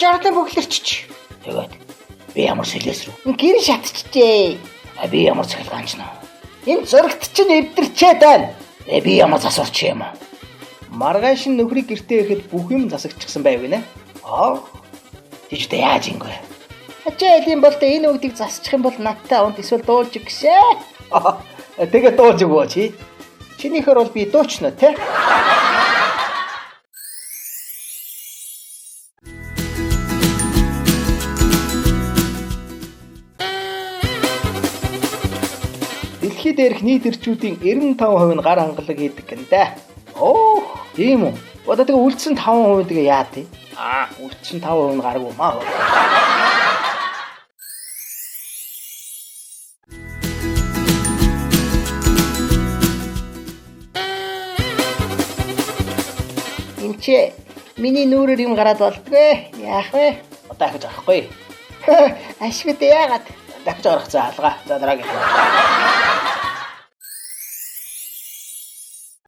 Жарлын бөглөрч. Тэгээд би ямар сэлэс рүү? Гэр шатчихжээ. Би ямар цахилгаанч нөө? Энэ зурагт чинь эвдэрчээд байна. Би ямар засварч юм аа? Маргааш нь нөхрийг гэртээ ирэхэд бүх юм засагчсан байв гинэ. Тийчтэй яаж ингэв? Ачаал юм бол энэ үгдийг засчих юм бол надтай унт эсвэл дуулж гисэ. Тэгээ дуулж өгөө чи. Чинийхэр бол би дуучна те. Дэлхийд дээрх нийт эрчүүдийн 95% нь гар хангалаг хийдэг гэнэ. Тийм үү. Одоо тэгээ үлдсэн 5% тэгээ яа тий? Үлдсэн 5% нь гаргүй маа. Энд миний нүрээр юм гараад болдгоо. Яах вэ? Одоо ахиж авахгүй. Ашигтай яагаад? Дахиж гарах цаа алгаа. За дараагийн.